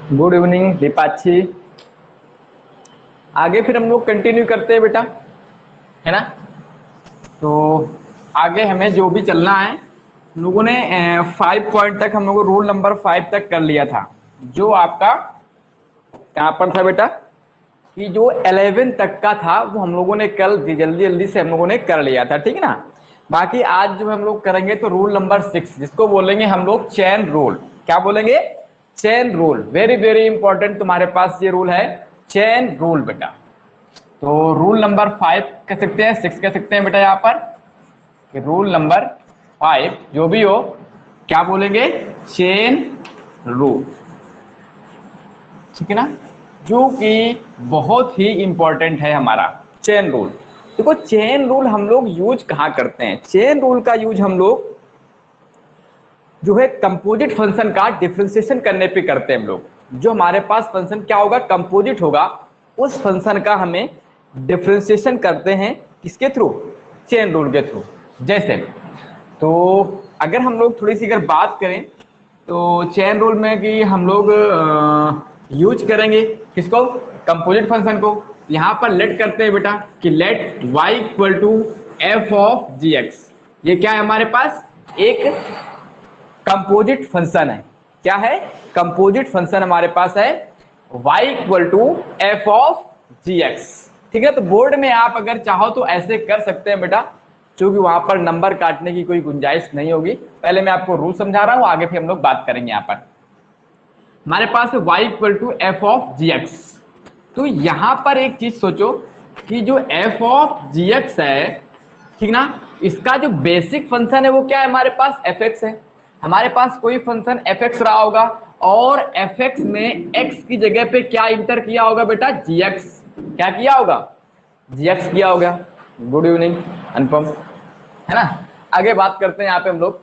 Good evening Deepakshi. आगे फिर हम लोग कंटिन्यू करते हैं बेटा, है ना। तो आगे हमें जो भी चलना है, हम लोगों ने 5 पॉइंट तक हम लोगों रूल नंबर 5 तक कर लिया था। जो आपका कहाँ पर था बेटा, कि जो 11 तक का था वो हम लोगों ने कल जल्दी जल्दी से हम लोगों ने कर लिया था, ठीक है ना। बाकी आज जो हम लोग करेंगे तो रूल नंबर 6, जिसको बोलेंगे हम लोग चेन रूल। क्या बोलेंगे? Chain rule. Very very important तुम्हारे पास ये रूल है, चेन रूल बेटा। तो रूल नंबर 5 कह सकते हैं, 6 कह सकते हैं बेटा यहाँ पर, कि रूल नंबर 5 जो भी हो क्या बोलेंगे, चेन रूल, ठीक है ना। जो कि बहुत ही इंपॉर्टेंट है हमारा चेन रूल। देखो चेन रूल हम लोग यूज कहाँ करते हैं? चेन रूल का यूज हम लोग जो है कंपोजिट फंक्शन का डिफरेंशिएशन करने पे करते हैं हम लोग। जो हमारे पास फंक्शन क्या होगा, कंपोजिट होगा, उस फंक्शन का हमें डिफरेंशिएशन करते हैं किसके थ्रू? चेन रूल के थ्रू। जैसे तो अगर हम लोग थोड़ी सी अगर बात करें तो चेन रूल में कि हम लोग यूज करेंगे किसको? कंपोजिट फंक्शन को। यहाँ पर लेट करते हैं बेटा कि let y equal to f of ji x. ये क्या है हमारे पास? एक कंपोजिट फंक्शन है। क्या है? कंपोजिट फंक्शन हमारे पास है y equal to f of ji x, ठीक है। तो बोर्ड में आप अगर चाहो तो ऐसे कर सकते हैं बेटा, क्योंकि वहां पर नंबर काटने की कोई गुंजाइश नहीं होगी। पहले मैं आपको रूल समझा रहा हूं, आगे फिर हम लोग बात करेंगे। यहाँ पर हमारे पास है y equal to f of ji x. तो यहां पर एक चीज सोचो कि जो एफ ऑफ जी एक्स है, ठीक ना, इसका जो बेसिक फंक्शन है वो क्या है हमारे पास? एफ एक्स है। हमारे पास कोई फंक्शन एफ एक्स रहा होगा और एफ एक्स में एक्स की जगह पे क्या इंटर किया होगा बेटा? जी एक्स। क्या किया होगा? जी एक्स किया होगा। गुड इवनिंग अनुपम, है ना। आगे बात करते हैं यहाँ पे हम लोग,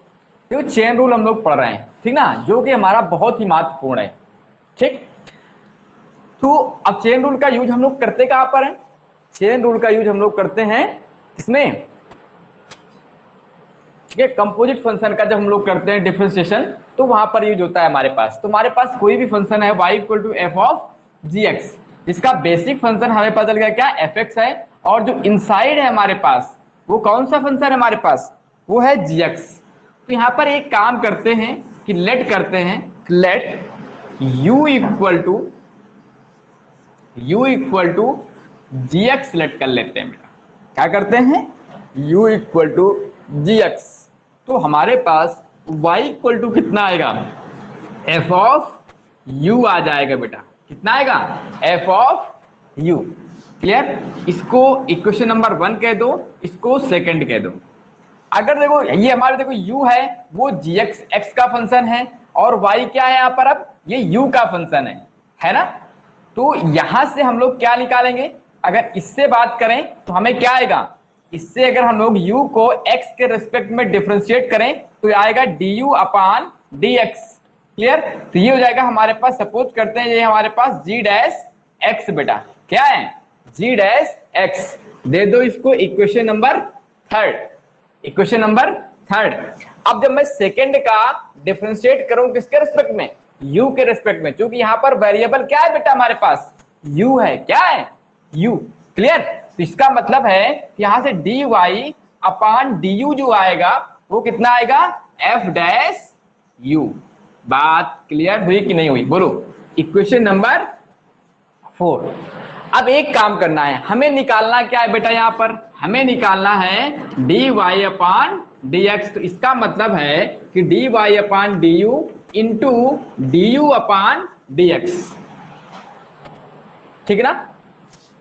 तो चेन रूल हम लोग पढ़ रहे हैं, ठीक ना, जो कि हमारा बहुत ही महत्वपूर्ण है, ठीक। तो अब चेन रूल का यूज हम लोग करते कहां पर है? चेन रूल का यूज हम लोग करते हैं इसमें, ठीक है, कंपोजिट फंक्शन का जब हम लोग करते हैं डिफरेंशिएशन तो वहां पर यूज होता है हमारे पास। तो हमारे पास कोई भी फंक्शन है y equal to f of ji x, जिसका बेसिक फंक्शन हमें पता चल गया क्या? एफ एक्स है। और जो इनसाइड है हमारे पास वो कौन सा फंक्शन है हमारे पास? वो है जी एक्स। तो यहाँ पर एक काम करते हैं कि लेट करते हैं, let u equal to g x let कर लेते हैं बेटा। क्या करते हैं? u equal to g x. तो हमारे पास y इक्वल टू कितना आएगा? f ऑफ u आ जाएगा बेटा। कितना आएगा? f of u। क्लियर? इसको इक्वेशन नंबर 1 कह दो, इसको सेकंड कह दो। अगर देखो ये हमारे देखो u है वो gx x का फंक्शन है, और y क्या है यहाँ पर? अब ये u का फंक्शन है ना। तो यहां से हम लोग क्या निकालेंगे? अगर इससे बात करें तो हमें क्या आएगा? इससे अगर हम लोग u को x के रिस्पेक्ट में डिफरेंशिएट करें तो आएगा du अपान dx। क्लियर? तो ये हो जाएगा हमारे पास, सपोज करते हैं ये हमारे पास g डैश x बेटा। क्या है? g dash x। दे दो इसको इक्वेशन नंबर 3। Equation number 3। अब जब मैं सेकंड का डिफरेंशिएट करूं किसके रिस्पेक्ट में? u के रिस्पेक्ट में, क्योंकि यहां पर वेरिएबल क्या है बेटा हमारे पास? u है। क्या है? u। क्लियर? तो इसका मतलब है यहां से dy अपान du जो आएगा वो कितना आएगा? f dash u। बात क्लियर हुई कि नहीं हुई? बोलो। Equation number 4। अब एक काम करना है, हमें निकालना क्या है बेटा? यहां पर हमें निकालना है dy अपान dx। तो इसका मतलब है कि dy अपान du इंटू du अपान dx, ठीक है ना।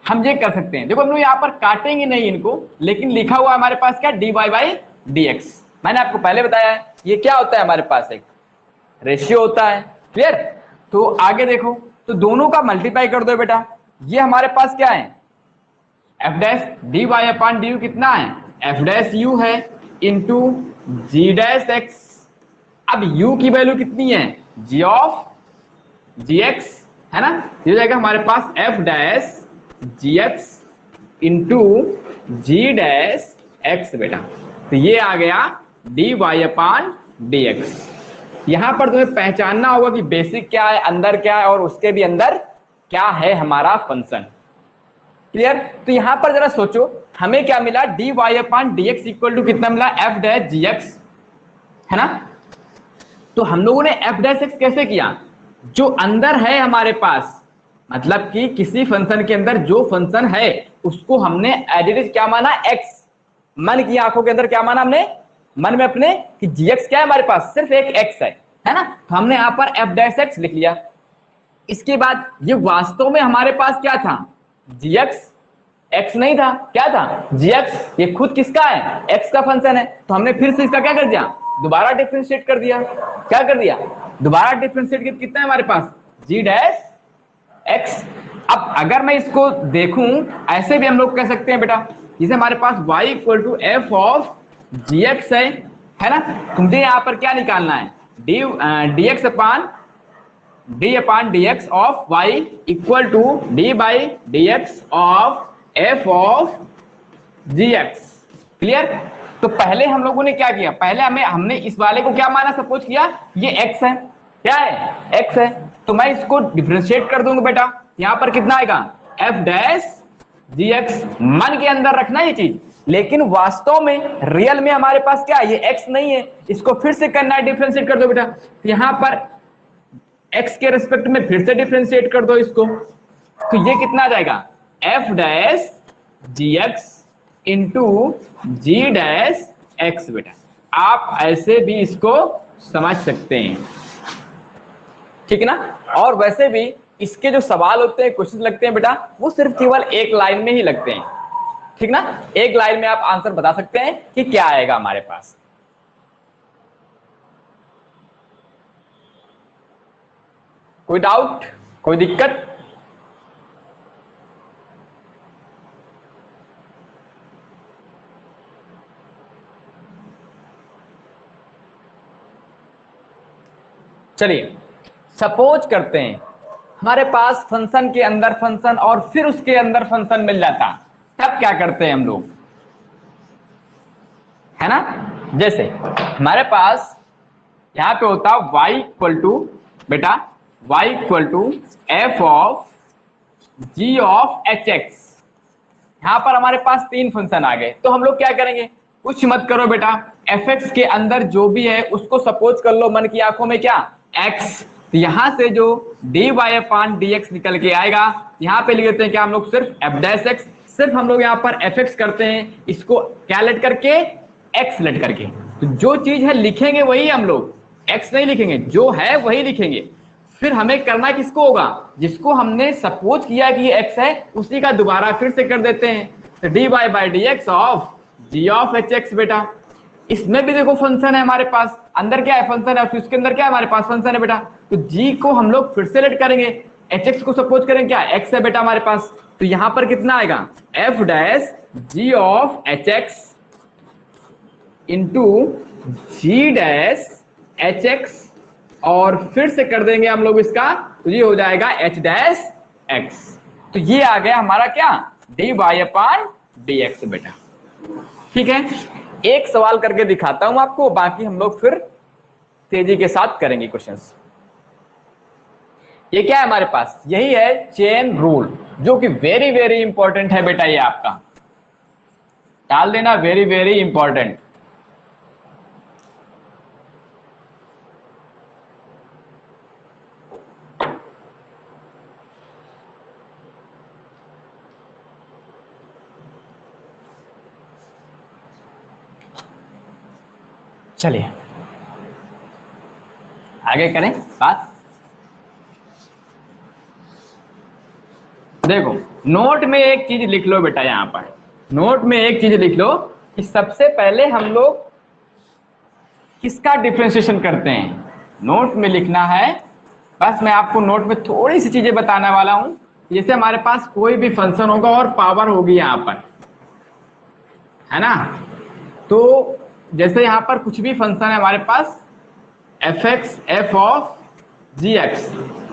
हम ये कर सकते हैं, देखो हम लोग यहाँ पर काटेंगे नहीं इनको, लेकिन लिखा हुआ हमारे पास क्या? dy by dx। मैंने आपको पहले बताया है ये क्या होता है हमारे पास? एक रेशियो होता है। क्लियर? तो आगे देखो, तो दोनों का मल्टीप्लाई कर दो बेटा। ये हमारे पास क्या है? F dash d y upon d u कितना है? एफ डैश यू है इंटू जी डैश एक्स। अब u की वैल्यू कितनी है? g ऑफ जी एक्स, है ना। ये हो जाएगा हमारे पास एफ डैश जी x into g dash x बेटा। तो ये आ गया d y upon d x. यहां पर तुम्हें पहचानना होगा कि बेसिक क्या है, अंदर क्या है, और उसके भी अंदर क्या है हमारा फंक्शन। क्लियर? तो यहां पर जरा सोचो, हमें क्या मिला, dy upon dx equal to कितना मिला, f डैश gx, है ना। तो हम लोगों ने f डैश x कैसे किया, जो अंदर है हमारे पास, मतलब कि किसी फंक्शन के अंदर जो फंक्शन है उसको हमने एज इट इज क्या माना, x। मन की आंखों के अंदर क्या माना हमने, मन में अपने, कि gx क्या है हमारे पास, सिर्फ एक x है ना। तो हमने यहां पर f डैश x लिख लिया। इसके बाद ये वास्तव में हमारे पास क्या था, gx, x नहीं था, क्या था, gx। ये खुद किसका है, x का फंक्शन है। तो हमने फिर से इसका क्या कर दिया, दोबारा डिफरेंशिएट कर दिया। क्या कर दिया, दोबारा डिफरेंशिएट, कितना है हमारे पास, g डैश x। अब अगर मैं इसको देखूं, ऐसे भी हम लोग कह सकते हैं बेटा, जैसे हमारे पास y equal to f of gx है ना। तो मुझे यहां पर क्या निकालना है, dx upon dx of y equal to d by dx of f of gx। Clear? तो पहले हम लोगों ने क्या किया, पहले हमने इस वाले को क्या माना, सपोज किया ये x है, क्या है, x है। तो मैं इसको डिफरेंशिएट कर दूंगा बेटा, यहां पर कितना आएगा, f डैश gx। मन के अंदर रखना ये चीज, लेकिन वास्तव में रियल में हमारे पास क्या है, ये x नहीं है। इसको फिर से करना है, डिफरेंशिएट कर दो बेटा। यहां पर x के रिस्पेक्ट में फिर से डिफरेंशिएट कर दो इसको, तो ये कितना आ जाएगा, f dash gx into g dash x बेटा। आप ऐसे भी इसको समझ सकते हैं, ठीक है ना। और वैसे भी इसके जो सवाल होते हैं, क्वेश्चन लगते हैं बेटा, वो सिर्फ केवल एक लाइन में ही लगते हैं, ठीक ना। एक लाइन में आप आंसर बता सकते हैं कि क्या आएगा हमारे पास। कोई डाउट, कोई दिक्कत? चलिए सपोज करते हैं हमारे पास फंक्शन के अंदर फंक्शन और फिर उसके अंदर फंक्शन मिल जाता, तब क्या करते हैं हम लोग, है ना। जैसे हमारे पास यहां पे होता y इक्वल टू बेटा, y equal to f of g of h x. यहां पर हमारे पास तीन फंक्शन आ गए, तो हम लोग क्या करेंगे, कुछ मत करो बेटा, एफ एक्स के अंदर जो भी है उसको सपोज कर लो मन की आंखों में क्या, x। तो यहां से जो dy अपान dx निकल के आएगा, यहां पे लिख देते हैं क्या हम लोग, सिर्फ f डैश x। सिर्फ हम लोग यहाँ पर fx करते हैं, इसको क्या लेट करके, x लेट करके। तो जो चीज है लिखेंगे वही हम लोग, x नहीं लिखेंगे, जो है वही लिखेंगे। फिर हमें करना किसको होगा, जिसको हमने सपोज किया कि ये x है, उसी का दोबारा फिर से कर देते हैं। तो dy by dx of g of h x बेटा। इसमें भी देखो फंक्शन है हमारे पास, अंदर क्या है, फंक्शन है, फिर उसके अंदर क्या है हमारे पास, फंक्शन है बेटा। तो g को हम लोग फिर से लेट करेंगे, एच एक्स को सपोज करेंगे क्या, x है बेटा हमारे पास। तो यहां पर कितना आएगा, f dash g of h x into g dash h x, और फिर से कर देंगे हम लोग इसका, तो ये हो जाएगा h डैश x। तो ये आ गया हमारा क्या, dy अपान dx बेटा। ठीक है, एक सवाल करके दिखाता हूं आपको, बाकी हम लोग फिर तेजी के साथ करेंगे क्वेश्चंस। ये क्या है हमारे पास, यही है चेन रूल, जो कि वेरी वेरी इंपॉर्टेंट है बेटा। ये आपका डाल देना, वेरी वेरी इंपॉर्टेंट। चलिए आगे करें बात। देखो नोट में एक चीज लिख लो बेटा, यहां पर नोट में एक चीज लिख लो कि सबसे पहले हम लोग किसका डिफरेंशिएशन करते हैं, नोट में लिखना है। बस मैं आपको नोट में थोड़ी सी चीजें बताने वाला हूं। जैसे हमारे पास कोई भी फंक्शन होगा और पावर होगी यहां पर, है ना। तो जैसे यहां पर कुछ भी फंक्शन है हमारे पास, F X F of ji X,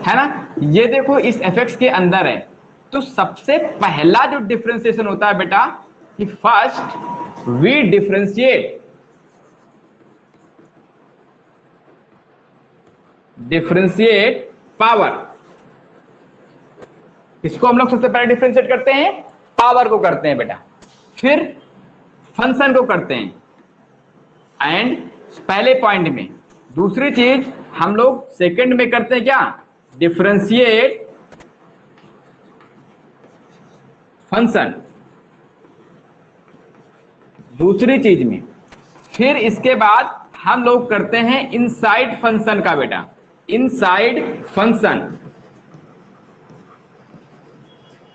है ना। ये देखो इस एफ एक्स के अंदर है, तो सबसे पहला जो डिफरेंशिएशन होता है बेटा, कि first we differentiate differentiate power. इसको हम लोग सबसे पहले डिफरेंशिएट करते हैं, पावर को करते हैं बेटा, फिर फंक्शन को करते हैं। एंड पहले पॉइंट में दूसरी चीज हम लोग सेकंड में करते हैं क्या, डिफरेंशिएट फंक्शन दूसरी चीज में। फिर इसके बाद हम लोग करते हैं इनसाइड फंक्शन का बेटा, इनसाइड फंक्शन।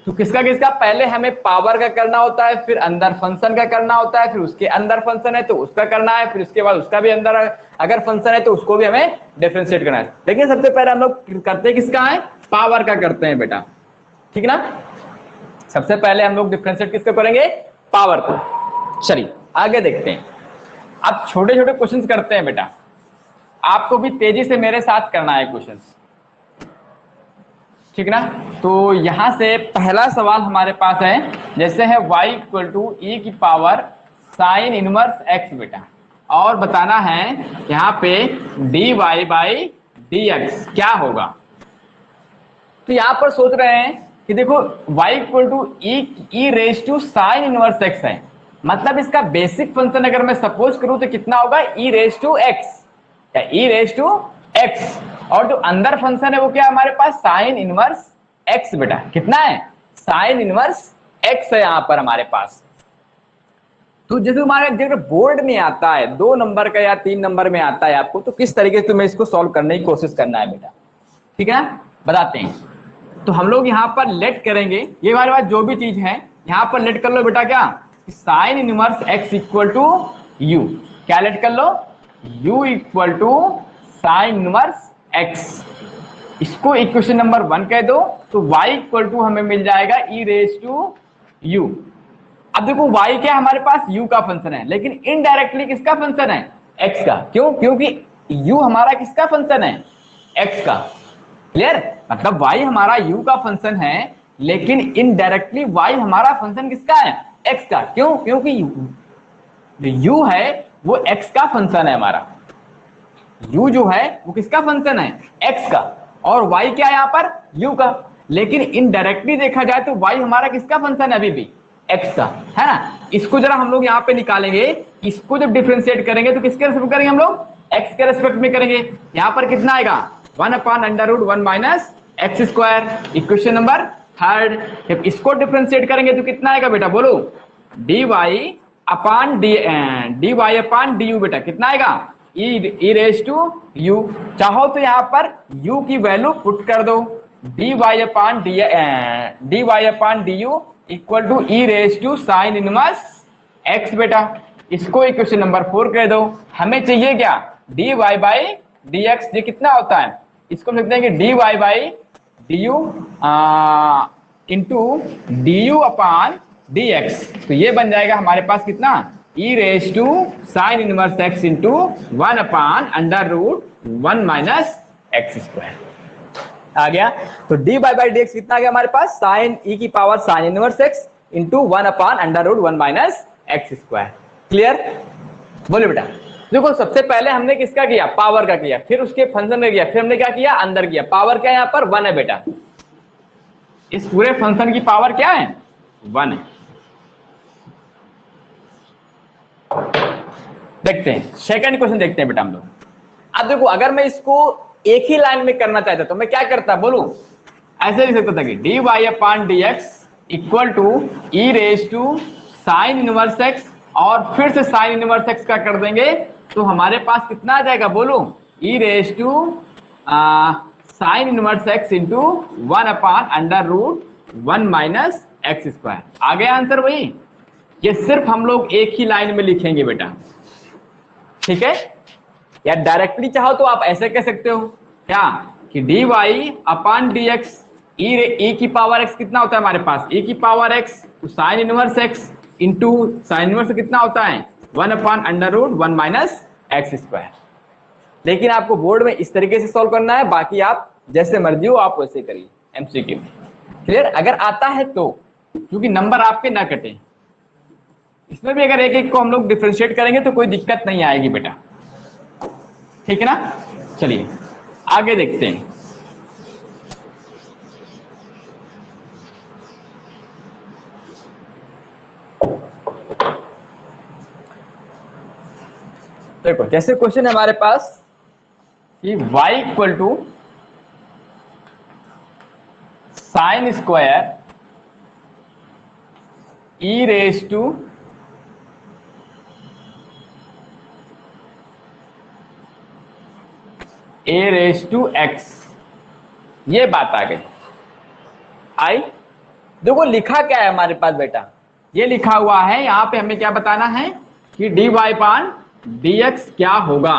तो किसका किसका, पहले हमें पावर का करना होता है, फिर अंदर फंक्शन का करना होता है, फिर उसके अंदर फंक्शन है तो उसका करना है, फिर उसके बाद उसका भी अंदर अगर फंक्शन है तो उसको भी हमें डिफरेंशिएट करना है। लेकिन सबसे पहले हम लोग करते हैं किसका है, पावर का करते हैं बेटा, ठीक ना। सबसे पहले हम लोग डिफरेंशिएट किसको करेंगे, पावर को। चलिए आगे देखते हैं। अब छोटे छोटे क्वेश्चंस करते हैं बेटा, आपको भी तेजी से मेरे साथ करना है क्वेश्चंस, ठीक ना। तो यहां से पहला सवाल हमारे पास है, जैसे है y इक्वल टू ई की पावर साइन इनवर्स x बेटा, और बताना है यहाँ पे dy बाई dx क्या होगा। तो यहां पर सोच रहे हैं कि देखो y equal to e raise to sine inverse x है, मतलब इसका बेसिक फंक्शन अगर मैं सपोज करूं तो कितना होगा, ई रेज टू एक्स या ई रेज टू एक्स, और जो अंदर फंक्शन है वो क्या हमारे पास, साइन इनवर्स एक्स बेटा, कितना है, साइन इनवर्स एक्स है यहां पर हमारे पास। तो जैसे हमारे बोर्ड में आता है 2 नंबर का या 3 नंबर में आता है आपको, तो किस तरीके से तुम्हें इसको सॉल्व करने की कोशिश करना है बेटा, ठीक है ना, बताते हैं। तो हम लोग यहाँ पर लेट करेंगे, ये हमारे पास जो भी चीज है यहाँ पर लेट कर लो बेटा, क्या sine inverse x equal to u, क्या लेट कर लो, u equal to sine inverse x. इसको इक्वेशन नंबर 1 कह दो, तो y इक्वल टू हमें मिल जाएगा e रेज टू u। अब देखो y क्या हमारे पास u का फंक्शन है, लेकिन इनडायरेक्टली किसका फंक्शन है, x का, क्यों, क्योंकि u हमारा किसका फंक्शन है, x का। क्लियर, मतलब y हमारा u का फंक्शन है, लेकिन इनडायरेक्टली y हमारा फंक्शन किसका है, x का, क्यों, क्योंकि जो u है वो x का फंक्शन है हमारा, u जो है वो किसका फंक्शन है, x का, और y क्या है यहाँ पर, u का। लेकिन इनडायरेक्टली देखा जाए तो y हमारा किसका फंक्शन है अभी भी, x का, है ना। इसको जरा हम लोग यहाँ पे निकालेंगे, इसको जब डिफरेंशिएट करेंगे तो किसके रेस्पेक्ट करेंगे हम लोग, x के रेस्पेक्ट में करेंगे। यहाँ पर कितना आएगा, 1/√1 minus X square, equation number 3। जब इसको डिफरेंशिएट करेंगे तो कितना आएगा बेटा, बोलो, dy अपॉन du बेटा, कितना आएगा, e रेज टू u। चाहो तो यहाँ पर u की वैल्यू पुट कर दो, dy upon du equal to e raise to sine inverse x बेटा। इसको इक्वेशन नंबर 4 कह दो। हमें चाहिए क्या, dy बाई dx, ये कितना होता है, इसको लिखते हैं कि dy by du into du upon dx। तो ये बन जाएगा हमारे पास कितना, e raise to sine inverse x into 1/√1 minus X square आ गया। तो dy बाई dx कितना आ गया हमारे पास, साइन e की power sine inverse x into 1/√1 minus X square. Clear, बोले बेटा। देखो सबसे पहले हमने किसका किया, पावर का किया, फिर उसके फंक्शन का किया, फिर हमने क्या किया, अंदर किया। पावर क्या है यहाँ पर, 1 है बेटा, इस पूरे फंक्शन की पावर क्या है, 1 है। देखते हैं सेकंड क्वेश्चन, देखते हैं बेटा हम लोग। अब देखो अगर मैं इसको एक ही लाइन में करना चाहता तो मैं क्या करता, बोलू, ऐसे लिख सकता था कि dy upon dx equal to e raise to sine inverse x, और फिर से साइन इनवर्स x का कर देंगे तो हमारे पास कितना आ जाएगा, बोलो, e raise to sine inverse x into 1/√1 minus X square. आ गया आंसर वही। ये सिर्फ हम लोग एक ही लाइन में लिखेंगे बेटा, ठीक है। या डायरेक्टली चाहो तो आप ऐसे कह सकते हो क्या, कि dy अपॉन dx, e की पावर x कितना होता है हमारे पास, e की पावर x तो sign inverse x into sine inverse कितना होता है, 1/√1 माइनस एक्स स्क्वायर। लेकिन आपको बोर्ड में इस तरीके से सॉल्व करना है, बाकी आप जैसे मर्जी हो आप वैसे करिए एमसीक्यू में। क्लियर, अगर आता है तो, क्योंकि नंबर आपके ना कटे। इसमें भी अगर एक एक को हम लोग डिफरेंशिएट करेंगे तो कोई दिक्कत नहीं आएगी बेटा, ठीक है ना। चलिए आगे देखते हैं। देखो जैसे क्वेश्चन है हमारे पास कि y equal to sine square e raise to a raise to x, ये बात आ गई। आई देखो लिखा क्या है हमारे पास बेटा, ये लिखा हुआ है यहाँ पे, हमें क्या बताना है कि dy पान dx क्या होगा।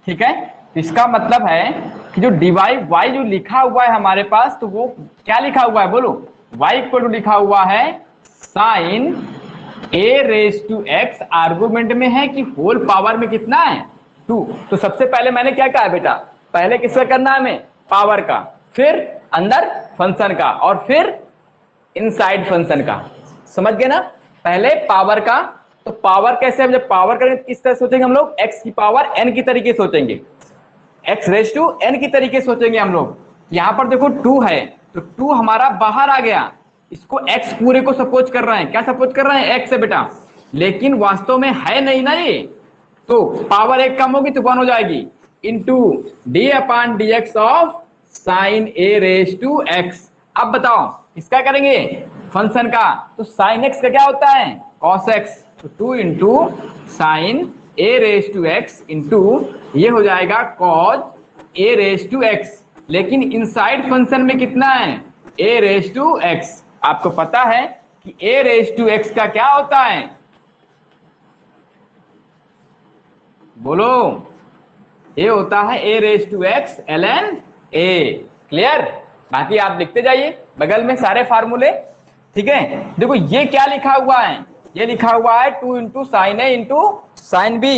ठीक है, तो इसका मतलब है कि जो dy y जो लिखा हुआ है हमारे पास, तो वो क्या लिखा हुआ है बोलो, y इक्वल टू लिखा हुआ है sine a raise to x, argument में है कि होल पावर में कितना है 2। तो सबसे पहले मैंने क्या कहा बेटा, पहले किसका करना है हमें, पावर का, फिर अंदर फंक्शन का, और फिर इनसाइड फंक्शन का। समझ गए ना, पहले पावर का। तो पावर कैसे, हम जब पावर करेंगे किस तरह सोचेंगे हम लोग, एक्स की पावर एन की तरीके सोचेंगे, एक्स रेस टू एन की तरीके सोचेंगे हम लोग। यहां पर देखो 2 है, तो 2 हमारा बाहर आ गया, इसको एक्स पूरे को सपोज कर रहे हैं, क्या सपोज कर रहे हैं, एक्स है बेटा, लेकिन वास्तव में है नहीं ना ये, तो पावर एक कम होगी तो 1 हो जाएगी, into d upon d x of sine a raise to x. अब बताओ इसका करेंगे फंक्शन का, तो साइन एक्स का क्या होता है, कॉस एक्स, तो 2 into sine a raise to x into ये हो जाएगा cos a raise to x, लेकिन इनसाइड फंक्शन में कितना है, ए रेस टू एक्स। आपको पता है कि ए रेस टू एक्स का क्या होता है, बोलो, ये होता है A raise to X L N A. Clear, बाकी आप लिखते जाइए बगल में सारे फार्मूले। ठीक है, देखो ये क्या लिखा हुआ है, ये लिखा हुआ है 2 into sine A into sine B,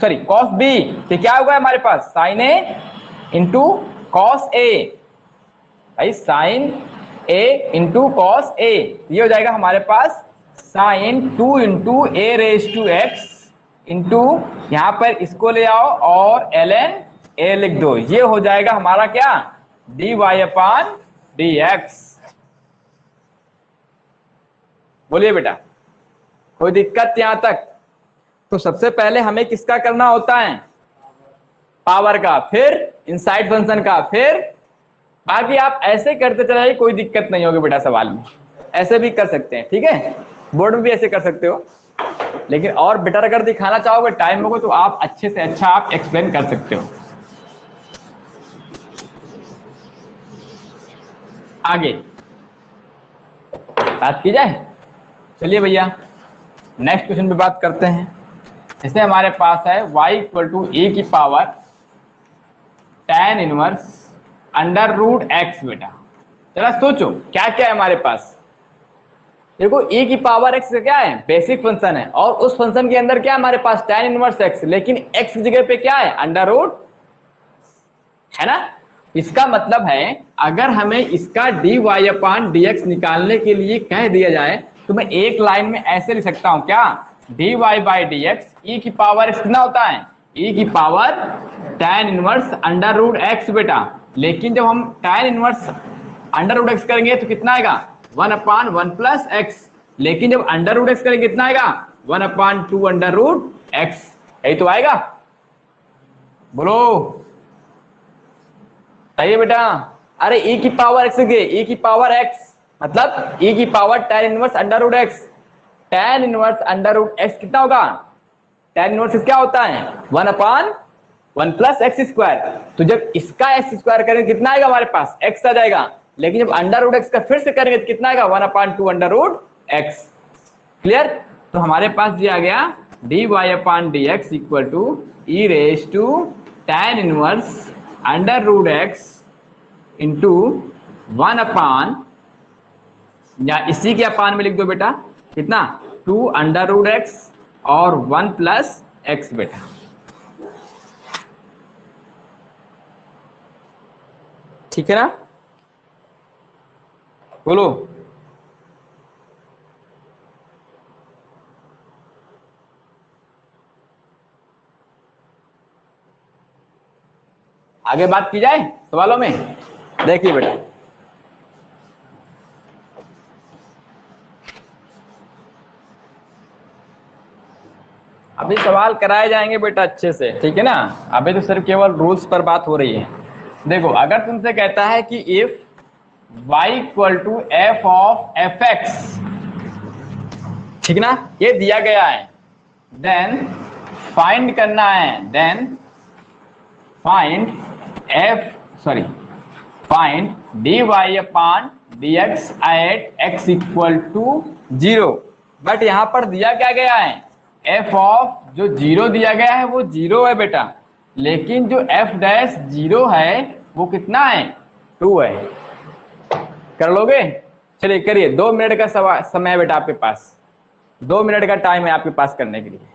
sorry cos B, ये क्या होगा हमारे पास, sine A into cos A, भाई sine A into cos A, ये हो जाएगा हमारे पास sine 2 into A raise to x into यहां पर इसको ले आओ और एल एन ए लिख दो, ये हो जाएगा हमारा क्या, D y upon d x. बोलिए बेटा, कोई दिक्कत यहां तक। तो सबसे पहले हमें किसका करना होता है, पावर का, फिर इनसाइड फंक्शन का, फिर बाकी आप ऐसे करते चलाइए, कोई दिक्कत नहीं होगी बेटा, सवाल में ऐसे भी कर सकते हैं। ठीक है, बोर्ड में भी ऐसे कर सकते हो, लेकिन और बेटर अगर दिखाना चाहोगे टाइम होगा तो आप अच्छे से अच्छा आप एक्सप्लेन कर सकते हो। आगे बात की जाए, चलिए भैया नेक्स्ट क्वेश्चन पे बात करते हैं। जैसे हमारे पास है y इक्वल टू ए की power tan inverse under root x. बेटा जरा सोचो क्या क्या है हमारे पास, देखो e की पावर x का क्या है, बेसिक फंक्शन है, और उस फंक्शन के अंदर क्या है हमारे पास tan इनवर्स x, लेकिन x की जगह पे क्या है, अंडर रूट, है ना। इसका मतलब है अगर हमें इसका dy अपान dx निकालने के लिए कह दिया जाए, तो मैं एक लाइन में ऐसे लिख सकता हूं क्या, dy बाई dx e की पावर x कितना होता है, e की power tan inverse under root x बेटा, लेकिन जब हम tan inverse under root x करेंगे तो कितना आएगा, 1 अपान 1 प्लस एक्स, लेकिन जब अंडर रूट एक्स करेंगे कितना आएगा, 1 अपान 2 अंडर रूट एक्स, यही तो आएगा, बोलो सही है बेटा। अरे e की पावर x के, e की पावर x मतलब e की power tan inverse under root x, tan inverse under root x कितना होगा, tan इनवर्स क्या होता है, 1 अपान 1 प्लस एक्स स्क्वायर, तो जब इसका एक्स स्क्वायर करेंगे कितना आएगा हमारे पास, एक्स आ जाएगा, लेकिन जब अंडर रूट एक्स का फिर से करेंगे तो कितना आएगा, 1 upon 2 under root x. Clear, तो हमारे पास दिया गया d y upon d x equal to e raise to tan inverse under root x into 1 upon, या इसी के अपान में लिख दो बेटा कितना, 2 अंडर रूट एक्स और 1 प्लस एक्स बेटा। ठीक है ना, बोलो आगे बात की जाए सवालों में। देखिए बेटा, अभी सवाल कराए जाएंगे बेटा अच्छे से, ठीक है ना। अभी तो सिर्फ केवल रूल्स पर बात हो रही है। देखो, अगर तुमसे कहता है कि if y equal to f of f x, ठीक ना, ये दिया गया है, देन फाइंड करना है, then find find dy upon dx at x equal to 0। But यहां पर दिया क्या गया है, f ऑफ जो 0 दिया गया है वो 0 है बेटा, लेकिन जो f डैश 0 है वो कितना है, 2 है। कर लोगे? चलिए करिए, 2 मिनट का समय है बेटा आपके पास, 2 मिनट का टाइम है आपके पास करने के लिए।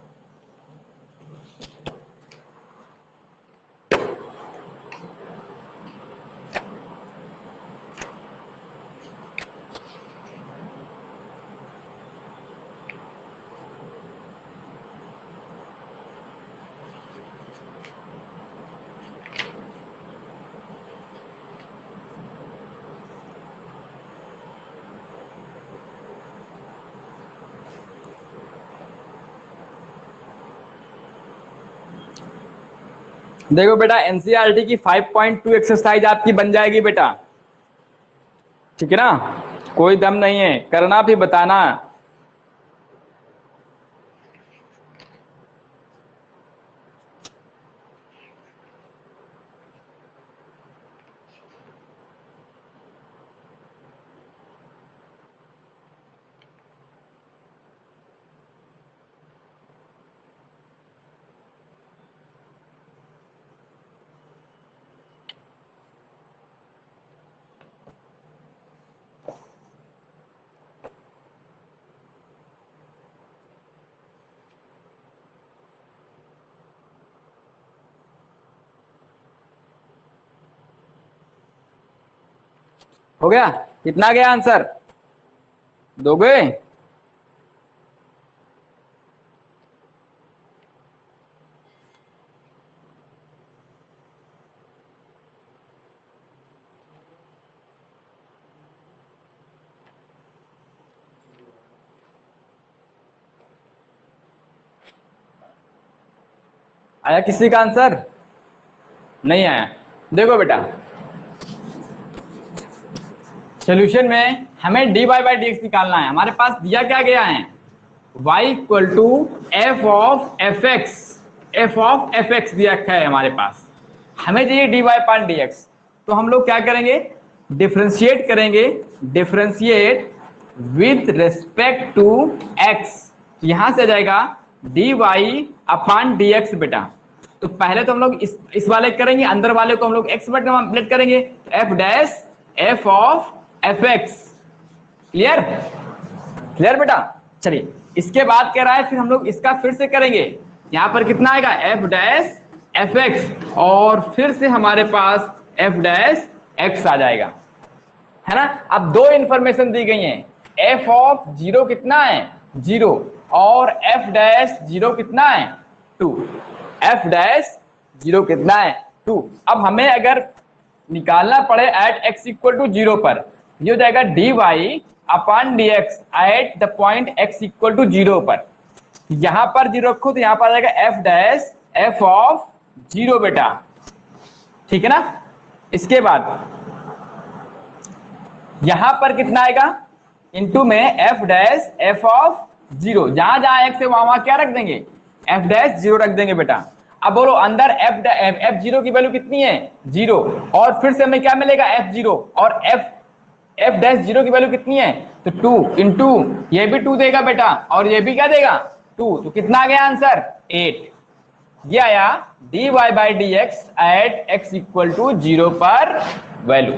देखो बेटा, एनसीईआरटी की 5.2 एक्सरसाइज आपकी बन जाएगी बेटा, ठीक है ना, कोई दम नहीं है, करना भी बताना। हो गया? कितना गया आंसर, दोगे? आया किसी का आंसर? नहीं आया। देखो बेटा, सॉल्यूशन में हमें dy बाई dx निकालना है। हमारे पास दिया क्या गया है, y equal to f of f x दिया रखा है हमारे पास, हमें चाहिए dy पान dx। तो हम लोग क्या करेंगे, डिफरेंशिएट करेंगे, differentiate with respect to x। यहां से आ जाएगा dy अपान dx बेटा। तो पहले तो हम लोग इस वाले करेंगे, अंदर वाले को हम लोग x मल्टीप्लाई करेंगे, f dash f of f x. Clear? Clear बेटा? चलिए, इसके बाद कह रहा है फिर हम लोग इसका फिर से करेंगे, यहां पर कितना आएगा, f डैश एफ एक्स, और फिर से हमारे पास f डैश x आ जाएगा, है ना। अब दो इंफॉर्मेशन दी गई हैं, f ऑफ 0 कितना है, 0, और f डैश 0 कितना है, 2। f डैश 0 कितना है, 2। अब हमें अगर निकालना पड़े एट x इक्वल टू 0 पर, ये हो जाएगा dy upon dx at the point x equal to 0 पर। यहां पर 0 रखो तो यहां पर आ जाएगा f डैश f ऑफ 0 बेटा, ठीक है ना। इसके बाद यहां पर कितना आएगा, इनटू में f डैश f ऑफ 0, जहां जहां x है वहां क्या रख देंगे, f डैश 0 रख देंगे बेटा। अब बोलो अंदर f 0 की वैल्यू कितनी है, 0, और फिर से हमें क्या मिलेगा, f 0, और f डैश 0 की वैल्यू कितनी है, तो 2 इंटू ये भी 2 देगा बेटा, और ये भी क्या देगा, 2। तो कितना आ गया आंसर, 8। ये आया dy by dx at x equal to 0 पर वैल्यू।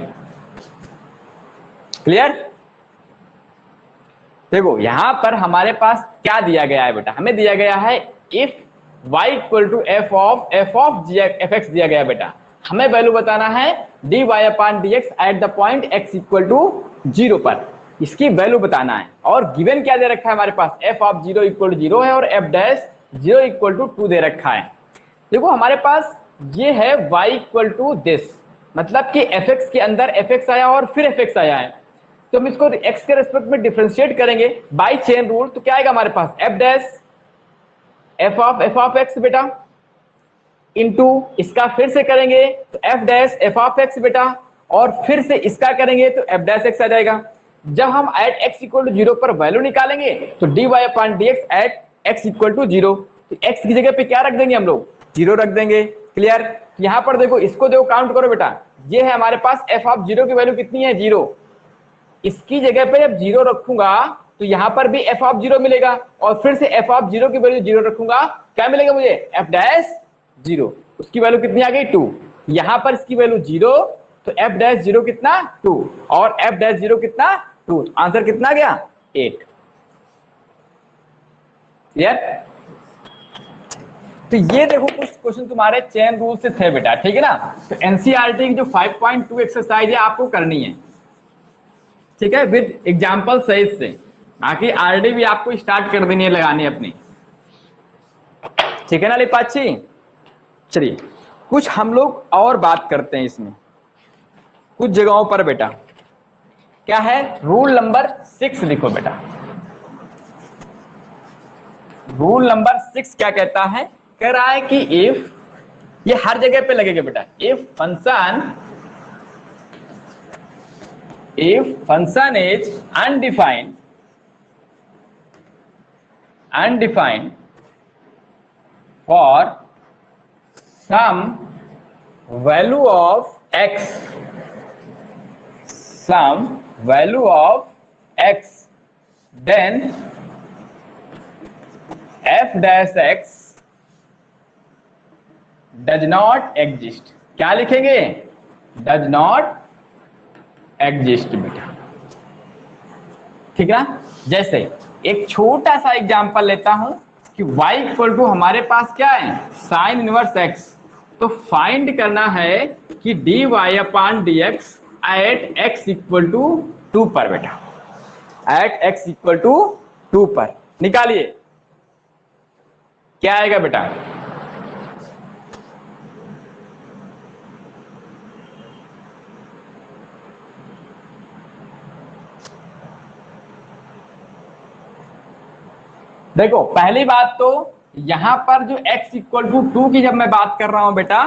क्लियर? देखो यहां पर हमारे पास क्या दिया गया है बेटा, हमें दिया गया है if y equal to f of f x दिया गया बेटा, हमें वैल्यू बताना है dy upon dx at the point x equal to 0 पर, इसकी वैल्यू बताना है। और गिवन क्या दे रखा है हमारे पास, f ऑफ 0 इक्वल टू 0 है, और f डैश 0 इक्वल टू 2 दे रखा है। देखो हमारे पास ये है y इक्वल टू दिस, मतलब कि fx के अंदर fx आया और फिर fx आया है, तो हम इसको x के रेस्पेक्ट में डिफरेंशिएट करेंगे बाय चेन रूल, तो क्या आएगा हमारे पास f dash f of x बेटा इनटू इसका फिर से करेंगे तो f dash f of x बेटा, और फिर से इसका करेंगे तो f डैश x आ जाएगा। जब हम एट x इक्वल टू 0 पर वैल्यू निकालेंगे तो dy upon dx at x equal to 0, तो x की जगह पे क्या रख देंगे हम लोग 0 रख देंगे। क्लियर। यहां पर देखो, इसको देखो काउंट करो बेटा, ये है हमारे पास f ऑफ 0 की वैल्यू कितनी है 0, इसकी जगह पे जब 0 रखूंगा तो यहां पर भी f ऑफ 0 मिलेगा, और फिर से f ऑफ 0 की वैल्यू 0 रखूंगा, क्या मिलेगा मुझे f डैश 0, उसकी वैल्यू कितनी आ गई 2, यहां पर इसकी वैल्यू 0, तो f डैश 0 कितना 2 और f डैश 0 कितना 2, आंसर कितना गया 8। क्लियर। तो ये देखो कुछ क्वेश्चन तुम्हारे चेन रूल से थे बेटा, ठीक है ना। तो एनसीईआरटी की जो 5.2 एक्सरसाइज है आपको करनी है, ठीक है, विद एग्जांपल सहित से, बाकी आरडी भी आपको स्टार्ट कर देनी है लगानी अपनी, ठीक है ना लिपाची। चलिए कुछ हम लोग और बात करते हैं इसमें कुछ जगहों पर बेटा, क्या है रूल नंबर 6 लिखो बेटा। रूल नंबर 6 क्या कहता है, कह रहा है कि इफ, ये हर जगह पे लगेगा बेटा, if function is undefined for some value of x, then f dash x does not exist। क्या लिखेंगे, does not exist बेटा, ठीक है ना। जैसे एक छोटा सा एग्जांपल लेता हूं कि y इक्वल टू हमारे पास क्या है साइन इनवर्स x, तो फाइंड करना है कि dy upon dx at x equal to 2 पर बेटा, एट x इक्वल टू 2 पर निकालिए क्या आएगा बेटा। देखो पहली बात तो यहां पर जो x इक्वल टू 2 की जब मैं बात कर रहा हूं बेटा,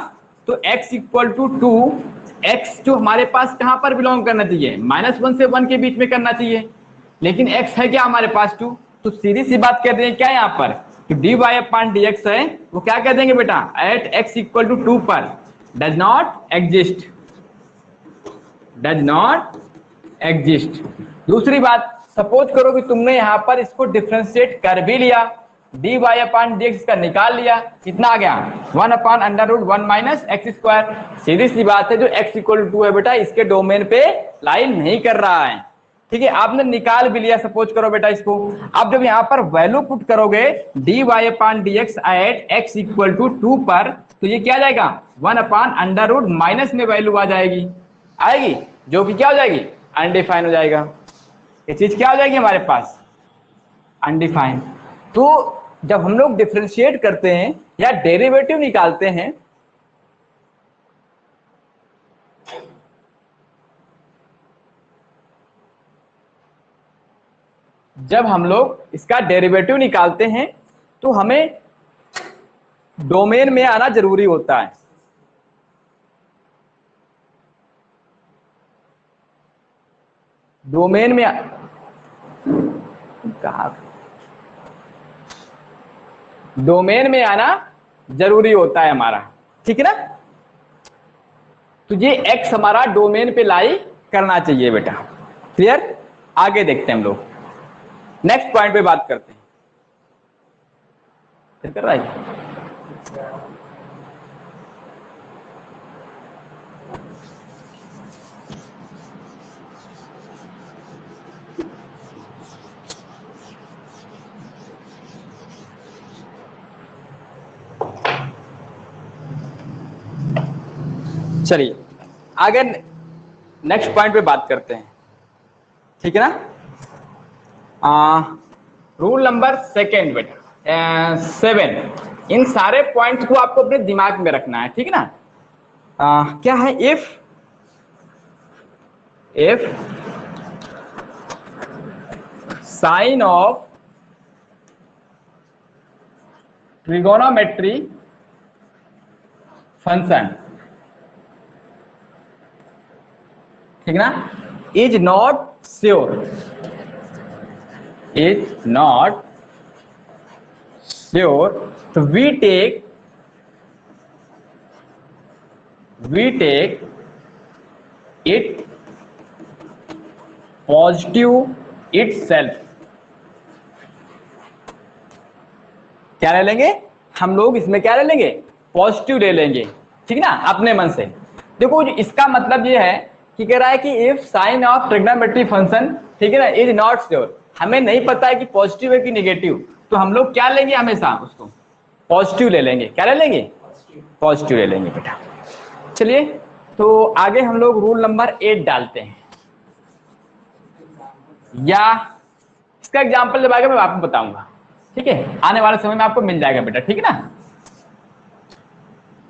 तो x इक्वल टू 2, x जो हमारे पास कहां पर बिलोंग करना चाहिए -1 से 1 के बीच में करना चाहिए, लेकिन x है क्या हमारे पास 2, तो सीधी सी बात कर रहे हैं क्या यहाँ पर, तो dy अपॉन dx है वो क्या कह देंगे बेटा एट x इक्वल टू 2 पर डज नॉट एग्जिस्ट। दूसरी बात, सपोज करो कि तुमने यहाँ पर इसको डिफरेंशिएट कर भी लिया, dy अपॉन dx का निकाल लिया, कितना आ गया 1 upon under root 1 minus X square. सीधी सी बात है जो x इक्वल टू 2 है बेटा इसके डोमेन पे लाई नहीं कर रहा है, ठीक है, आपने निकाल भी लिया सपोज करो बेटा इसको। अब जब यहाँ पर वैल्यू पुट करोगे dy upon dx at x equal to 2 पर, तो ये क्या जाएगा 1 अपॉन अंडर रूट माइनस में वैल्यू आ आएगी जो कि क्या हो जाएगी अनडिफाइन हो जाएगा, ये चीज क्या हो जाएगी हमारे पास अनडिफाइन। तो जब हम लोग डिफरेंशिएट करते हैं या डेरिवेटिव निकालते हैं, जब हम लोग इसका डेरिवेटिव निकालते हैं तो हमें डोमेन में आना जरूरी होता है। डोमेन में डोमेन में आना जरूरी होता है हमारा, ठीक है ना। तो ये x हमारा डोमेन पे लाई करना चाहिए बेटा। क्लियर। आगे देखते हैं हम लोग, नेक्स्ट पॉइंट पे बात करते हैं। कर रहा है चलिए आगे नेक्स्ट पॉइंट पे बात करते हैं, ठीक है ना। रूल नंबर 7 बेटा 7 इन सारे पॉइंट्स को आपको अपने दिमाग में रखना है, ठीक है ना। क्या है, if sine of trigonometry function, ठीक ना, इज नॉट श्योर, तो we take it positive itself. क्या ले लेंगे हम लोग इसमें, क्या ले लेंगे, पॉजिटिव ले लेंगे, ठीक ना, अपने मन से। देखो इसका मतलब ये है कि कह रहा है कि if sine of trigonometry function, ठीक है ना, इज नॉट श्योर, हमें नहीं पता है कि पॉजिटिव है कि नेगेटिव, तो हम लोग क्या लेंगे, हमेशा उसको पॉजिटिव ले लेंगे। क्या ले लेंगे, पॉजिटिव ले लेंगे बेटा। चलिए तो आगे हम लोग रूल नंबर 8 डालते हैं, या इसका एग्जांपल जब आएगा मैं आपको बताऊंगा, ठीक है, आने वाले समय में आपको मिल जाएगा बेटा, ठीक है ना।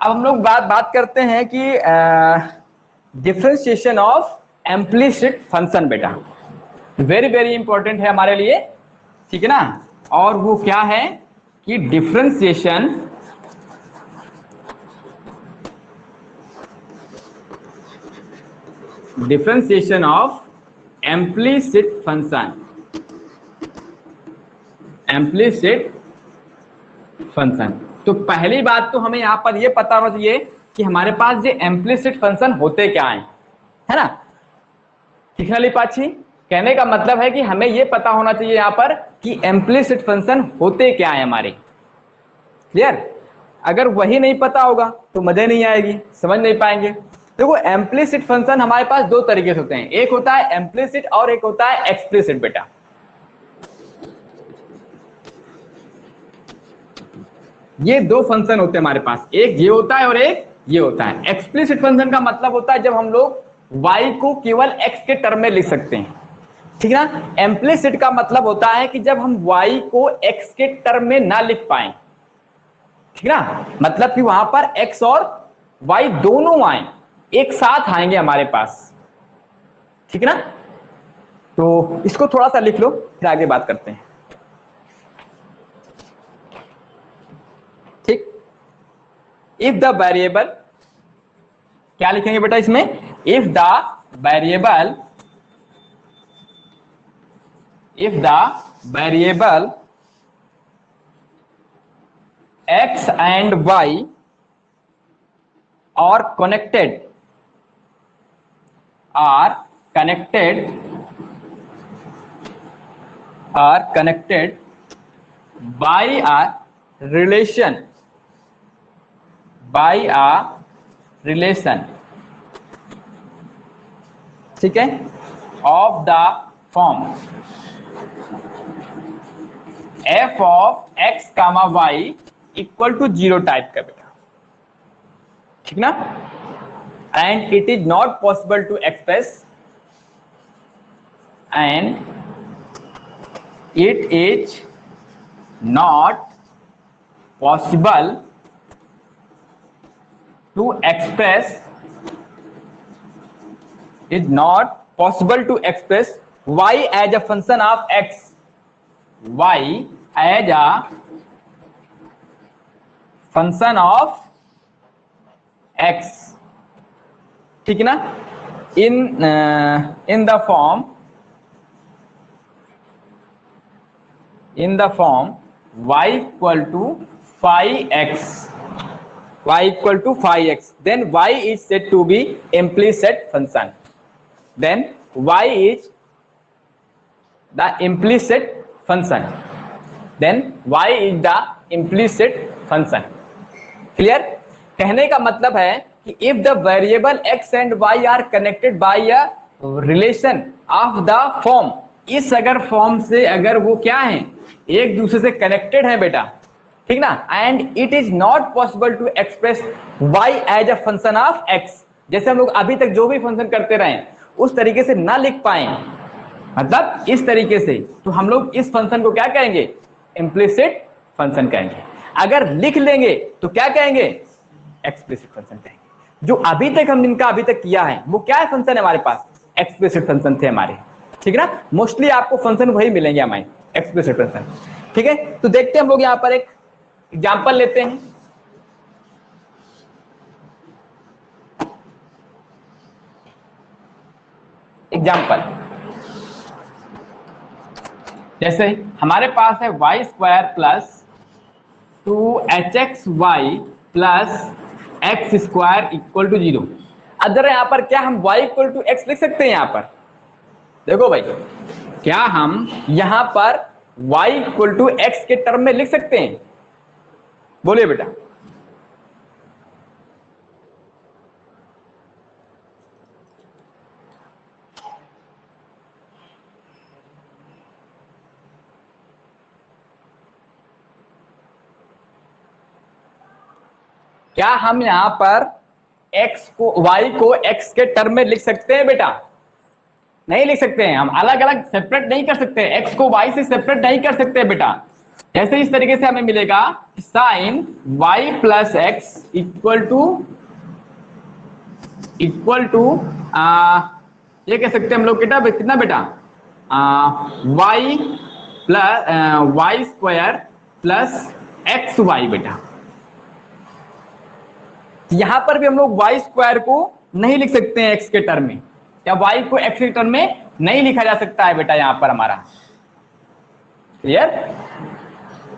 अब हम लोग बात करते हैं कि डिफरेंशिएशन ऑफ इम्प्लिसिट फंक्शन बेटा, वेरी वेरी इंपॉर्टेंट है हमारे लिए, ठीक है ना। और वो क्या है कि डिफरेंशिएशन ऑफ इम्प्लिसिट फंक्शन। तो पहली बात तो हमें यहां पर ये पता होना चाहिए कि हमारे पास ये इम्प्लिसिट फंक्शन होते क्या है ना, ठीक है लिपाची। कहने का मतलब है कि हमें ये पता होना चाहिए यहां पर कि इम्प्लिसिट फंक्शन होते क्या है हमारे, क्लियर। अगर वही नहीं पता होगा तो मजे नहीं आएगी, समझ नहीं पाएंगे। देखो इम्प्लिसिट फंक्शन हमारे पास दो तरीके से होते हैं, एक होता है इम्प्लिसिट और एक होता है एक्सप्लिसिट बेटा। ये दो फंक्शन होते हैं हमारे पास, एक ये होता है और एक ये होता है। एक्सप्लिसिट फंक्शन का मतलब होता है जब हम लोग y को केवल x के टर्म में लिख सकते हैं, ठीक है ना। इम्प्लिसिट का मतलब होता है कि जब हम y को x के टर्म में ना लिख पाए, ठीक है ना, मतलब कि वहां पर x और y दोनों आए, एक साथ आएंगे हमारे पास, ठीक है ना। तो इसको थोड़ा सा लिख लो फिर आगे बात करते हैं, ठीक। इफ द वेरिएबल, क्या लिखेंगे बेटा इसमें, if the variable x and y are connected by a relation, ठीक है, of the form f of x, y equal to 0 type का बेटा, ठीक ना। And it is not possible to express, and it is not possible to express, is not possible to express y as a function of x, y as a function of x, ठीक है ना, in the form y equal to phi x, then y is said to be implicit function, then y is the implicit function, clear. कहने का मतलब है कि if the variable x and y are connected by a relation of the form, इस अगर form से अगर वो क्या है, एक दूसरे से कनेक्टेड है बेटा, ठीक ना, and it is not possible to express y as a function of x, जैसे हम लोग अभी तक जो भी फंक्शन करते रहे उस तरीके से ना लिख पाए, मतलब इस तरीके से, तो हम लोग इस फंक्शन को क्या कहेंगे, इम्प्लिसिट फंक्शन कहेंगे। अगर लिख लेंगे तो क्या कहेंगे, एक्सप्लिसिट फंक्शन कहेंगे। जो अभी तक हम इनका अभी तक किया है वो क्या है, फंक्शन है हमारे पास, एक्सप्लिसिट फंक्शन थे हमारे, ठीक है ना। मोस्टली आपको फंक्शन वही मिलेंगे हमारे, एक्सप्लिसिट फंक्शन, ठीक है। तो देखते हैं हम लोग यहाँ पर एक एग्जाम्पल लेते हैं। एग्जाम्पल जैसे हमारे पास है y square plus 2hxy plus x square equal to 0। अगर यहाँ पर क्या हम y इक्वल टू एक्स लिख सकते हैं, यहाँ पर देखो भाई, क्या हम यहाँ पर y इक्वल टू एक्स के टर्म में लिख सकते हैं, बोलिए बेटा। क्या हम यहां पर x को y को x के टर्म में लिख सकते हैं बेटा, नहीं लिख सकते हैं। हम अलग अलग सेपरेट नहीं कर सकते, x को y से सेपरेट नहीं कर सकते बेटा। जैसे इस तरीके से हमें मिलेगा sine y plus x equal to ये कह सकते हैं हम लोग कितना बेटा, y plus y square plus x y बेटा। यहां पर भी हम लोग y स्क्वायर को नहीं लिख सकते हैं x के टर्म में, या y को x के टर्म में नहीं लिखा जा सकता है बेटा यहां पर हमारा। क्लियर,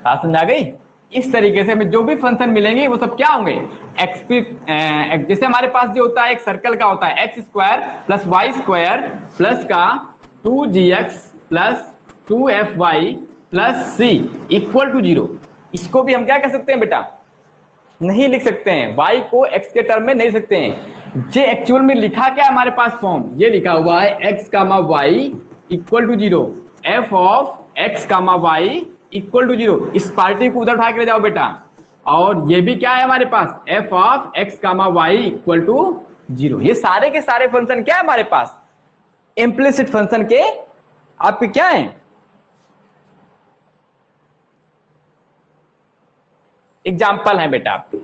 बात समझ आ गई। इस तरीके से हमें जो भी फंक्शन मिलेंगे वो सब क्या होंगे, जैसे हमारे पास जो होता है एक सर्कल का होता है x square plus y square plus का 2gx plus 2fy plus c equal to 0। इसको भी हम क्या कर सकते हैं बेटा, नहीं लिख सकते हैं, y को x के टर्म में नहीं सकते हैं। जे एक्चुअल में लिखा क्या हमारे पास फॉर्म, ये लिखा हुआ है x comma y equal to 0, f of x comma y equal to 0। इस पार्टी को उधर उठा के ले जाओ बेटा। और ये भी क्या है हमारे पास, f of x comma y equal to 0। ये सारे के सारे फंक्शन क्या है हमारे पास, इम्प्लिसिट फंक्शन के आपके क्या है, एग्जाम्पल है बेटा। आपके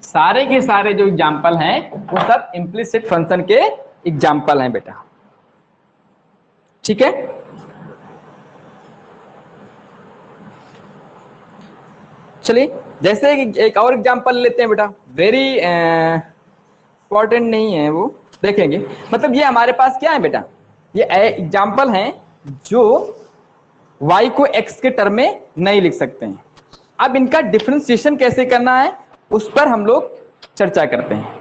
सारे के सारे जो एग्जाम्पल हैं वो सब इम्प्लिसिट फंक्शन के एग्जाम्पल हैं बेटा, ठीक है। चलिए जैसे एक और एग्जाम्पल लेते हैं बेटा, वेरी इंपॉर्टेंट नहीं है वो, देखेंगे। मतलब ये हमारे पास क्या है बेटा, ये एग्जाम्पल हैं जो y को x के टर्म में नहीं लिख सकते हैं। अब इनका डिफरेंशिएशन कैसे करना है उस पर हम लोग चर्चा करते हैं।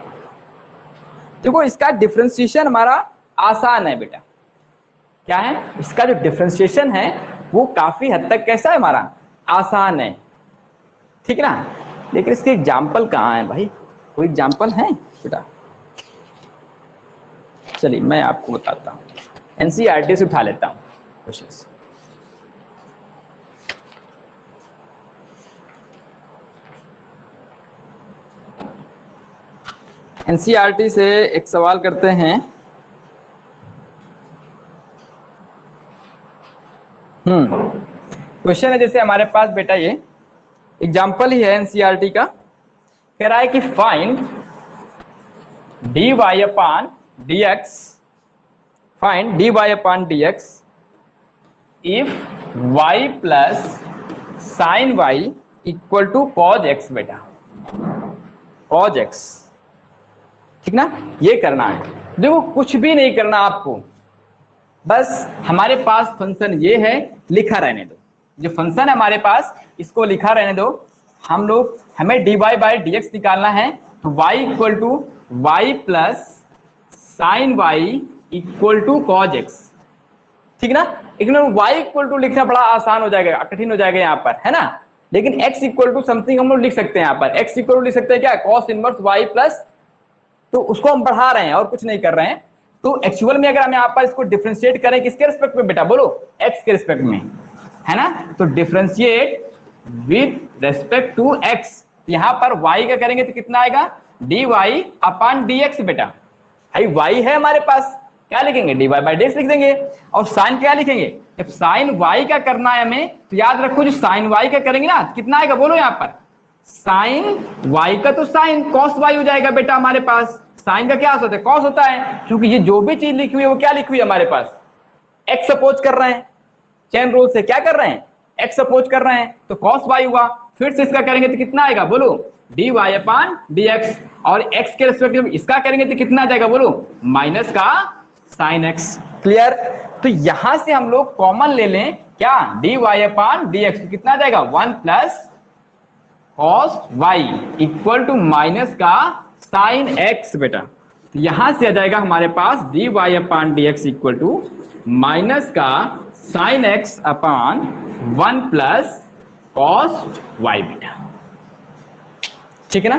देखो इसका डिफरेंशिएशन हमारा आसान है बेटा। क्या है इसका जो डिफरेंशिएशन है वो काफी हद तक कैसा है हमारा, आसान है, ठीक ना। लेकिन इसके एग्जाम्पल कहाँ है भाई, कोई एग्जाम्पल है बेटा। चलिए मैं आपको बताता हूँ, एनसीईआरटी से उठा लेता हूँ क्वेश्चन। एनसीईआरटी से एक सवाल करते हैं। क्वेश्चन है जैसे हमारे पास बेटा, ये एग्जाम्पल ही है एनसीईआरटी का। कह रहा है कि find dy upon dx, find dy upon dx if y plus sine y equal to cos x बेटा, कॉज x, ठीक ना। ये करना है। देखो कुछ भी नहीं करना आपको, बस हमारे पास फंक्शन ये है, लिखा रहने दो। जो फंक्शन है हमारे पास इसको लिखा रहने दो। हम लोग हमें dy बाई dx निकालना है, तो y equal to y plus sine y equal to cos x, ठीक ना। लेकिन y इक्वल टू लिखना बड़ा आसान हो जाएगा, कठिन हो जाएगा यहाँ पर, है ना। लेकिन x इक्वल टू समथिंग हम लोग लिख सकते हैं यहाँ पर। x इक्वल टू लिख सकते हैं क्या, कॉस इनवर्स y प्लस, तो उसको हम बढ़ा रहे हैं और कुछ नहीं कर रहे हैं। तो एक्चुअल में अगर हम यहाँ पर इसको डिफरेंशिएट करें किसके रिस्पेक्ट में बेटा, बोलो x के रिस्पेक्ट में, है ना। तो differentiate with respect to x, यहाँ पर y का करेंगे तो कितना आएगा, dy अपॉन dx बेटा। भाई y है हमारे पास, क्या लिखेंगे, dy बाई dx लिख देंगे। और साइन क्या लिखेंगे, जब साइन y का करना है हमें तो याद रखो जो साइन y का करेंगे ना कितना आएगा बोलो, यहाँ पर साइन y का तो साइन cos y हो जाएगा बेटा हमारे पास। साइन का क्या होता है, cos होता है, क्योंकि ये जो भी चीज लिखी हुई है वो क्या लिखी हुई है हमारे पास, x सपोज कर रहे हैं, चेन रूल से क्या कर रहे हैं, x सपोज कर रहे हैं तो cos y हुआ। फिर से इसका करेंगे तो कितना आएगा बोलो, dy अपान dx, और x के रिस्पेक्ट में इसका करेंगे तो कितना आ जाएगा बोलो, माइनस का साइन x। क्लियर। तो यहां से हम लोग कॉमन ले लें क्या, dy अपान dx, तो कितना आ जाएगा 1 plus cos y equal to minus का साइन x बेटा। तो यहां से आ जाएगा हमारे पास dy upon dx equal to minus का sine x upon 1 plus cos y बेटा। ठीक है ना।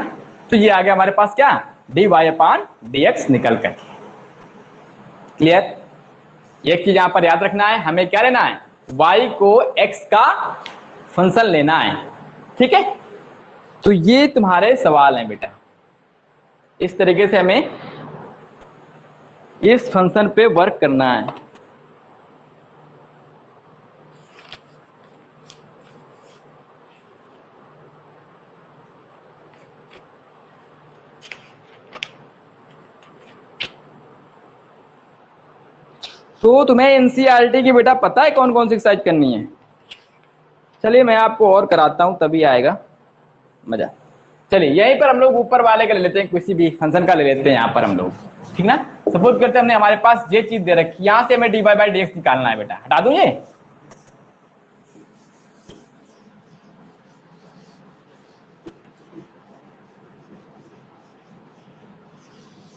तो ये आ गया हमारे पास क्या, dy अपान dx निकल करके। क्लियर। एक चीज यहां पर याद रखना है, हमें क्या लेना है, y को x का फंक्शन लेना है। ठीक है। तो ये तुम्हारे सवाल हैं बेटा, इस तरीके से हमें इस फंक्शन पे वर्क करना है। तो तुम्हें एनसीईआरटी की बेटा पता है कौन कौन सी एक्सरसाइज करनी है, चलिए मैं आपको और कराता हूं तभी आएगा मजा। चलिए यहीं पर हम लोग ऊपर वाले का ले लेते हैं, किसी भी फंक्शन का ले लेते हैं यहाँ पर हम लोग। ठीक ना। सपोज करते हैं हमने हमारे पास ये चीज दे रखी, यहां से हमें dy बाई dx निकालना है बेटा। हटा दूं ये,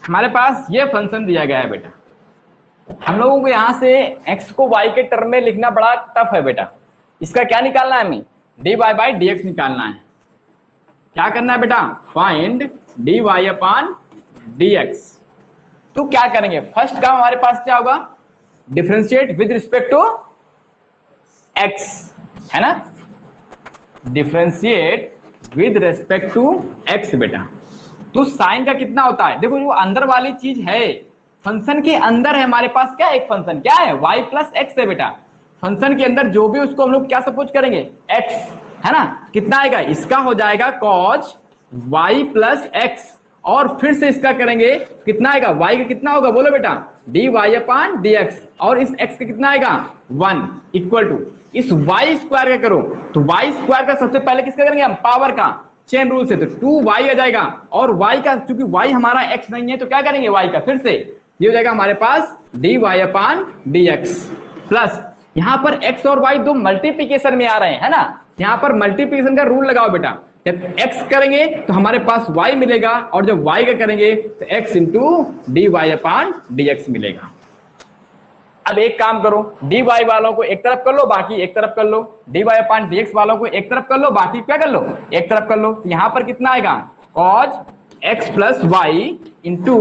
हमारे पास ये फंक्शन दिया गया है बेटा। हम लोगों को यहाँ से x को y के टर्म में लिखना बड़ा टफ है बेटा। इसका क्या निकालना है हमें, dy बाई dx निकालना है। क्या करना है बेटा, फाइंड dy अपान dx। तो क्या करेंगे, फर्स्ट काम हमारे पास क्या होगा, differentiate with respect to x, है ना, differentiate with respect to x बेटा। तो साइन का कितना होता है, देखो जो अंदर वाली चीज है फंक्शन के अंदर है हमारे पास क्या, एक फंक्शन क्या है y प्लस एक्स है बेटा। फंक्शन के अंदर जो भी उसको हम लोग क्या सपोज करेंगे, x, है ना। कितना आएगा, इसका हो जाएगा cos y प्लस एक्स, और फिर से इसका करेंगे कितना आएगा, y का कितना होगा बोलो बेटा, dy अपान dx, और इस x का कितना आएगा 1 इक्वल टू इस y स्क्वायर का करो। तो y स्क्वायर का सबसे पहले किसका करेंगे हम, पावर का, चेन रूल से, तो 2y आ जाएगा। और y का चूंकि y हमारा x नहीं है तो क्या करेंगे y का, फिर से ये हो जाएगा हमारे पास dy अपान dx प्लस यहाँ पर x और y दो मल्टीप्लीकेशन में आ रहे हैं, है ना। यहाँ पर मल्टीप्लीकेशन का रूल लगाओ बेटा, जब x करेंगे तो हमारे पास y मिलेगा, और जब y का करेंगे तो x into dy upon dx मिलेगा। अब एक काम करो, dy वालों को एक तरफ कर लो, बाकी एक तरफ कर लो, dy अपान dx वालों को एक तरफ कर लो, बाकी क्या कर लो, एक तरफ कर लो। यहाँ पर कितना आएगा, cos x plus y into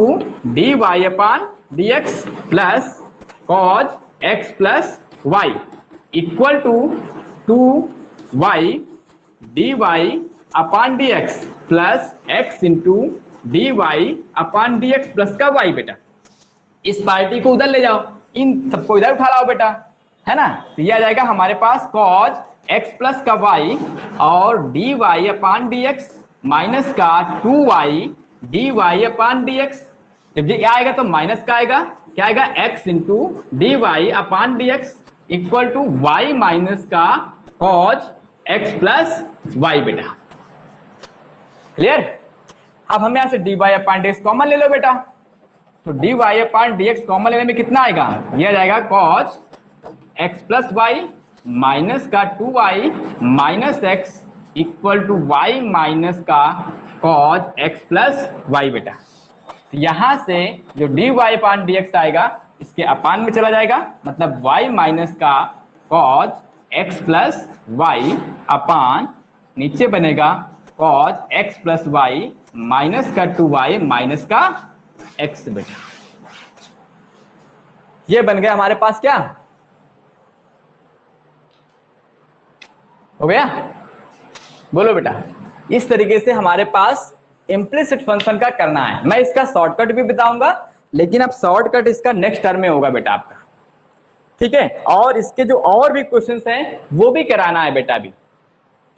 dy upon dx plus cos x plus y equal to 2y dy upon dx plus x into dy upon dx plus का y बेटा। इस पार्टी को उधर ले जाओ, इन सबको इधर उठा लाओ बेटा, है ना। तो ये आ जाएगा हमारे पास cos x प्लस का y और dy अपान dx माइनस का 2y dy अपान dx। जब ये आएगा तो माइनस का आएगा, क्या आएगा, x into dy upon dx equal to y minus का cos x प्लस y बेटा। क्लियर। अब हम यहां से dy अपान dx कॉमन ले लो बेटा, तो dy अपान dx कॉमन लेने में कितना आएगा, ये आ जाएगा cos x plus y minus का 2y minus x equal to y minus का cos x प्लस y बेटा। तो यहां से जो dy अपान dx आएगा इसके अपान में चला जाएगा, मतलब y माइनस का cos x plus y upon नीचे बनेगा cos x plus y minus का 2y माइनस का x बेटा। ये बन गया हमारे पास क्या, हो गया, बोलो बेटा। इस तरीके से हमारे पास इम्प्लिसिट फंक्शन का करना है। मैं इसका शॉर्टकट भी बताऊंगा, लेकिन अब शॉर्टकट इसका नेक्स्ट टर्म में होगा बेटा आपका, ठीक है। और इसके जो और भी क्वेश्चंस हैं वो भी कराना है बेटा अभी,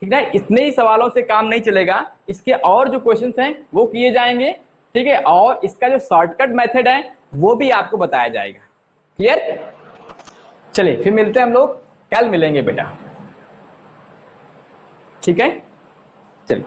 ठीक है। इतने ही सवालों से काम नहीं चलेगा, इसके और जो क्वेश्चंस हैं वो किए जाएंगे, ठीक है। और इसका जो शॉर्टकट मेथड है वो भी आपको बताया जाएगा। क्लियर? चलिए फिर मिलते हैं हम लोग, कल मिलेंगे बेटा, ठीक है। चलिए।